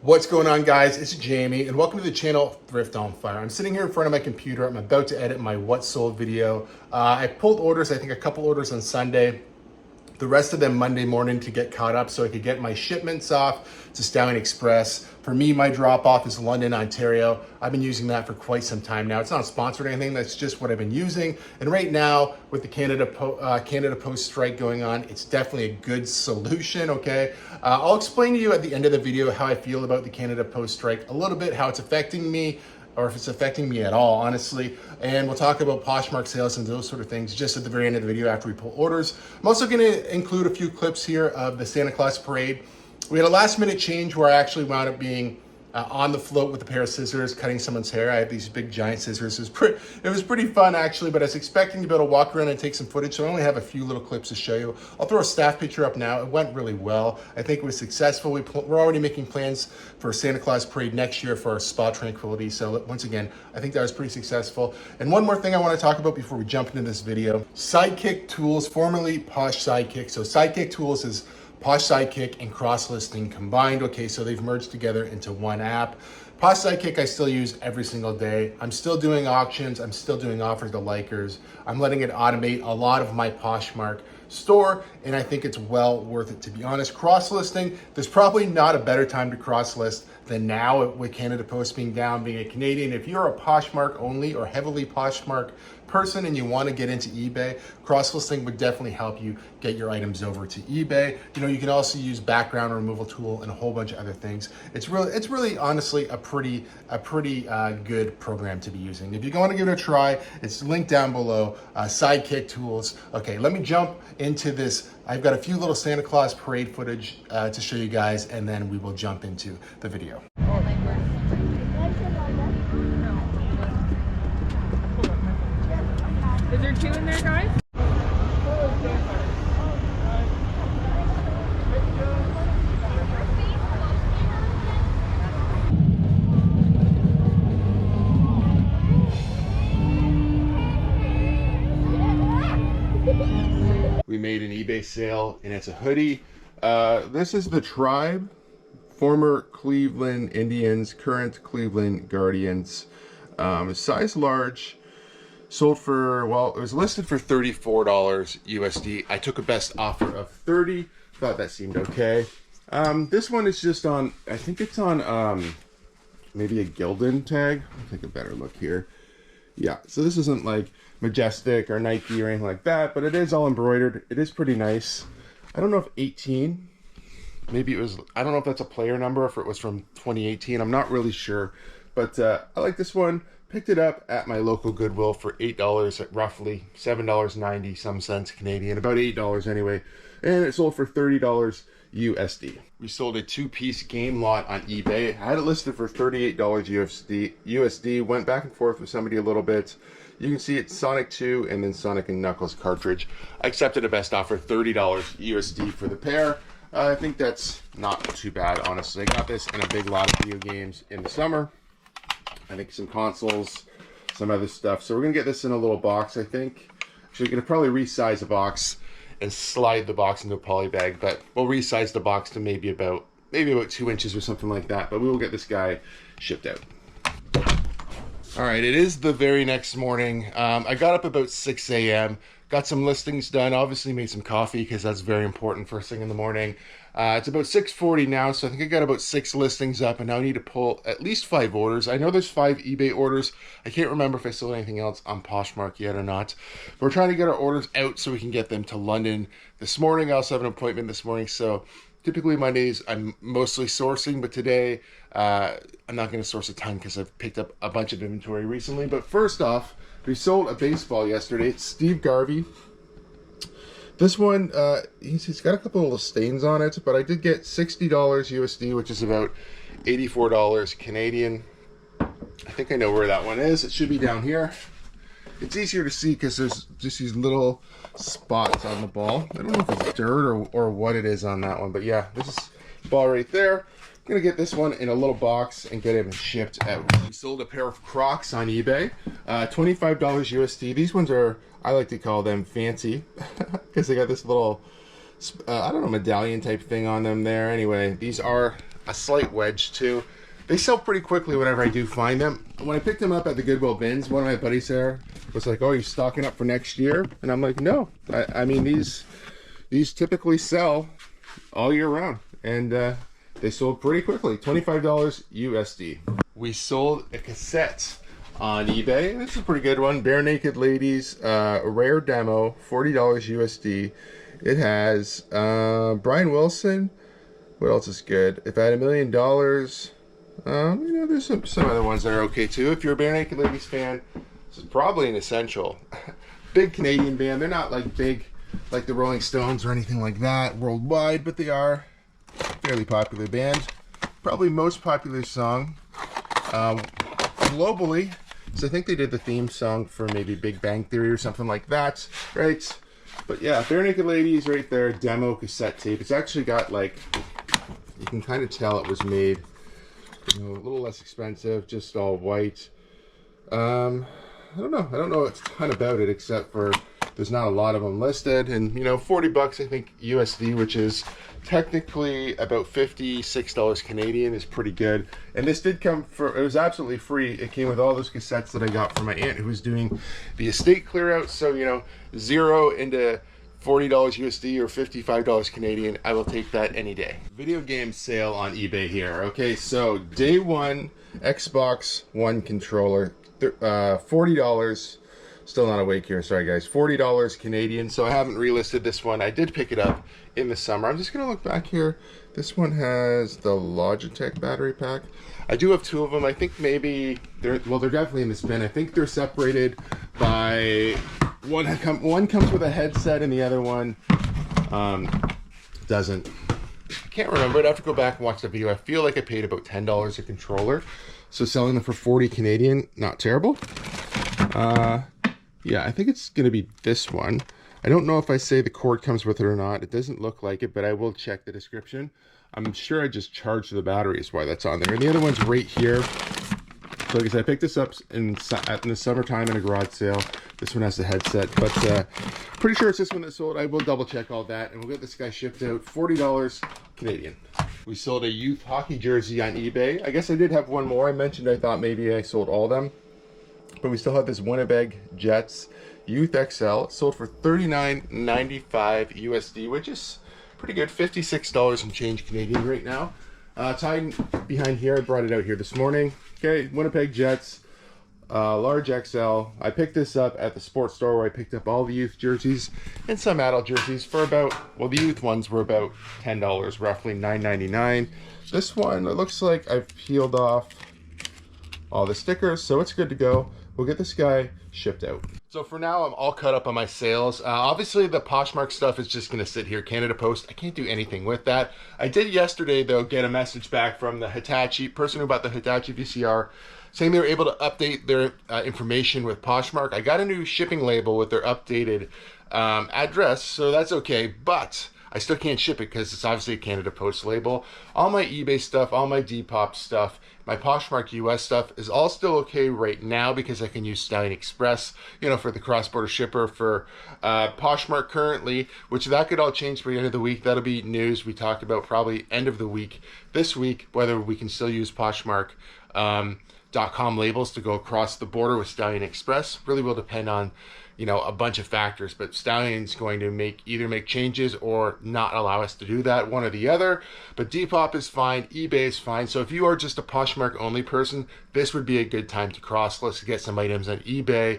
What's going on, guys? It's Jamie and welcome to the channel Thiftonfire. I'm sitting here in front of my computer. I'm about to edit my what sold video. I pulled orders, I think a couple orders on Sunday, the rest of them Monday morning to get caught up so I could get my shipments off to Stallion Express. For me, my drop off is London, Ontario. I've been using that for quite some time now. It's not sponsored or anything, that's just what I've been using. And right now, with the Canada Post strike going on, it's definitely a good solution, okay? I'll explain to you at the end of the video how I feel about the Canada Post strike, a little bit, how it's affecting me, or if it's affecting me at all, honestly. And we'll talk about Poshmark sales and those sort of things just at the very end of the video after we pull orders. I'm also gonna include a few clips here of the Santa Claus parade. We had a last minute change where I actually wound up being on the float with a pair of scissors, cutting someone's hair. I had these big giant scissors. It was pretty fun actually, but I was expecting to be able to walk around and take some footage, so I only have a few little clips to show you. I'll throw a staff picture up now. It went really well. I think it was successful. We're already making plans for Santa Claus parade next year for our Spa Tranquility. So once again, I think that was pretty successful. And one more thing I want to talk about before we jump into this video. Sidekick Tools, formerly Posh Sidekick. So Sidekick Tools is Posh Sidekick and Cross Listing combined. Okay, so they've merged together into one app. Posh Sidekick I still use every single day. I'm still doing auctions. I'm still doing offers to likers. I'm letting it automate a lot of my Poshmark store, and I think it's well worth it, to be honest. Cross listing, there's probably not a better time to cross list than now with Canada Post being down, being a Canadian. If you're a Poshmark only or heavily Poshmark person and you want to get into eBay, cross listing would definitely help you get your items over to eBay. You know, you can also use background removal tool and a whole bunch of other things. It's really honestly a pretty good program to be using. If you want to give it a try, it's linked down below. Sidekick Tools. Okay, let me jump into this. I've got a few little Santa Claus parade footage to show you guys, and then we will jump into the video. Is there two in there, guys? We made an eBay sale, and it's a hoodie. This is the Tribe, former Cleveland Indians, current Cleveland Guardians. Size large. Sold for, well, it was listed for $34 USD. I took a best offer of $30. Thought that seemed okay. This one is just on, I think it's on maybe a Gildan tag. I'll take a better look here. Yeah, so this isn't like Majestic or Nike or anything like that, but it is all embroidered. It is pretty nice. I don't know if 18, maybe it was, I don't know if that's a player number, or if it was from 2018. I'm not really sure, but I like this one. Picked it up at my local Goodwill for $8 at roughly $7.90 some cents Canadian, about $8 anyway, and it sold for $30 USD. We sold a two-piece game lot on eBay. I had it listed for $38 USD. Went back and forth with somebody a little bit. You can see it's Sonic 2 and then Sonic and Knuckles cartridge. I accepted a best offer, $30 USD for the pair. I think that's not too bad, honestly. I got this in a big lot of video games in the summer. I think some consoles, some other stuff. So we're gonna get this in a little box, I think. Actually, we're gonna probably resize the box and slide the box into a poly bag, but we'll resize the box to maybe about 2 inches or something like that. But we will get this guy shipped out. All right, it is the very next morning. I got up about 6 a.m. Got some listings done. Obviously made some coffee because that's very important first thing in the morning. It's about 6:40 now, so I think I got about 6 listings up, and now I need to pull at least 5 orders. I know there's 5 eBay orders. I can't remember if I sold anything else on Poshmark yet or not. But we're trying to get our orders out so we can get them to London this morning. I also have an appointment this morning, so typically Mondays I'm mostly sourcing, but today I'm not going to source a ton because I've picked up a bunch of inventory recently. But first off, we sold a baseball yesterday. It's Steve Garvey. This one, he's got a couple of little stains on it, but I did get $60 USD, which is about $84 Canadian. I think I know where that one is. It should be down here. It's easier to see because there's just these little spots on the ball. I don't know if it's dirt or what it is on that one, but yeah, this is the ball right there. I'm gonna get this one in a little box and get it shipped out. We sold a pair of Crocs on eBay, $25 USD. These ones are, I like to call them fancy because they got this little, I don't know, medallion type thing on them there. Anyway, these are a slight wedge too. They sell pretty quickly whenever I do find them. When I picked them up at the Goodwill bins, one of my buddies there was like, "Oh, you're stocking up for next year?" And I'm like, "No, I mean these typically sell all year round," and they sold pretty quickly. $25 USD. We sold a cassette on eBay. This is a pretty good one. Bare Naked Ladies, rare demo, $40 USD. It has Brian Wilson. What else is good? If I had $1 million, you know, there's some other ones that are okay too. If you're a Bare Naked Ladies fan, this is probably an essential. Big Canadian band. They're not like big like the Rolling Stones or anything like that worldwide, but they are a fairly popular band. Probably most popular song globally. So I think they did the theme song for maybe Big Bang Theory or something like that, right? But yeah, Bare Naked Ladies right there, demo cassette tape. It's actually got like, you can kind of tell it was made, you know, a little less expensive, just all white. I don't know a ton about it except for there's not a lot of them listed, and you know, 40 bucks I think USD, which is technically about $56 Canadian, is pretty good. And this did come for, it was absolutely free. It came with all those cassettes that I got from my aunt who was doing the estate clear out. So you know, 0 into $40 USD or $55 Canadian, I will take that any day. Video game sale on eBay here. Okay, so day one, Xbox One controller, $40. Still not awake here, sorry guys. $40 Canadian, so I haven't relisted this one. I did pick it up in the summer. I'm just gonna look back here. This one has the Logitech battery pack. I do have two of them. I think maybe they're definitely in this bin. I think they're separated by one comes with a headset and the other one doesn't. I can't remember. I'd have to go back and watch the video. I feel like I paid about $10 a controller, so selling them for 40 Canadian, not terrible. Yeah, I think it's gonna be this one. I don't know if I say the cord comes with it or not. It doesn't look like it, but I will check the description. I'm sure I just charged the battery is why that's on there. And the other one's right here. So like I said, I picked this up in the summertime in a garage sale. This one has the headset, but pretty sure it's this one that sold. I will double check all that, and we'll get this guy shipped out. $40 Canadian. We sold a youth hockey jersey on eBay. I guess I did have one more. I mentioned I thought maybe I sold all of them, but we still have this Winnipeg Jets Youth XL. It sold for $39.95 USD, which is pretty good. $56 and change Canadian right now. Tied behind here, I brought it out here this morning. Okay, Winnipeg Jets, large XL. I picked this up at the sports store where I picked up all the youth jerseys and some adult jerseys for about, well, the youth ones were about $10, roughly $9.99. This one, it looks like I've peeled off all the stickers, so it's good to go. We'll get this guy shipped out. So for now, I'm all caught up on my sales. Obviously, the Poshmark stuff is just going to sit here. Canada Post, I can't do anything with that. I did yesterday, though, get a message back from the Hitachi, person who bought the Hitachi VCR, saying they were able to update their information with Poshmark. I got a new shipping label with their updated address, so that's okay, but I still can't ship it because it's obviously a Canada Post label. All my eBay stuff, all my Depop stuff, my Poshmark US stuff is all still okay right now because I can use Stallion Express, you know, for the cross-border shipper for Poshmark currently, which that could all change by the end of the week. That'll be news we talked about probably end of the week this week, whether we can still use Poshmark .com labels to go across the border with Stallion Express. Really will depend on, you know, a bunch of factors, but Stallion's going to either make changes or not allow us to do that, one or the other. But Depop is fine, eBay is fine. So if you are just a Poshmark only person, this would be a good time to cross-list to get some items on eBay.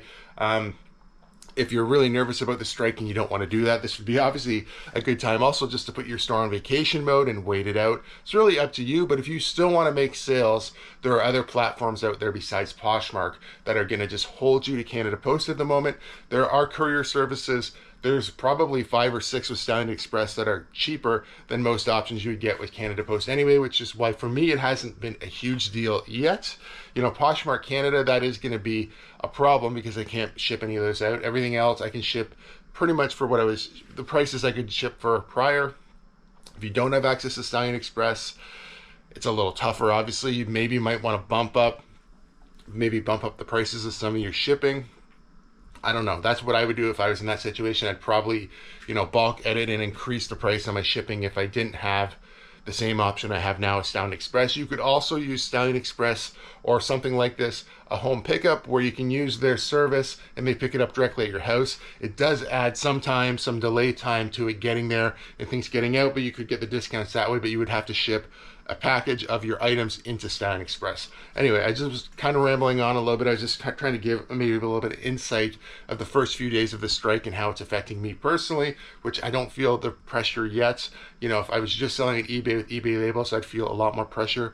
If you're really nervous about the strike and you don't want to do that, this would be obviously a good time also just to put your store on vacation mode and wait it out. It's really up to you, but if you still want to make sales, there are other platforms out there besides Poshmark that are going to just hold you to Canada Post at the moment. There are courier services. There's probably 5 or 6 with Stallion Express that are cheaper than most options you would get with Canada Post anyway, which is why for me it hasn't been a huge deal yet. You know, Poshmark Canada, that is going to be a problem because I can't ship any of those out. Everything else I can ship pretty much for the prices I could ship for prior. If you don't have access to Stallion Express, it's a little tougher. Obviously, you maybe might want to bump up the prices of some of your shipping. I don't know. That's what I would do if I was in that situation. I'd probably, you know, bulk edit and increase the price on my shipping if I didn't have the same option I have now is Stallion Express. You could also use Stallion Express or something like this, a home pickup, where you can use their service and they pick it up directly at your house. It does add some time, some delay time to it getting there and things getting out, but you could get the discounts that way, but you would have to ship a package of your items into Stallion Express. Anyway, I just was kind of rambling on a little bit. I was just trying to give maybe a little bit of insight of the first few days of the strike and how it's affecting me personally, which I don't feel the pressure yet. You know, if I was just selling at eBay with eBay labels, I'd feel a lot more pressure.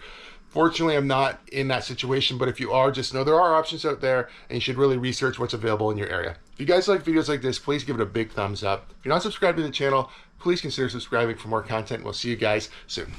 Fortunately, I'm not in that situation, but if you are, just know there are options out there and you should really research what's available in your area. If you guys like videos like this, please give it a big thumbs up. If you're not subscribed to the channel, please consider subscribing for more content. We'll see you guys soon.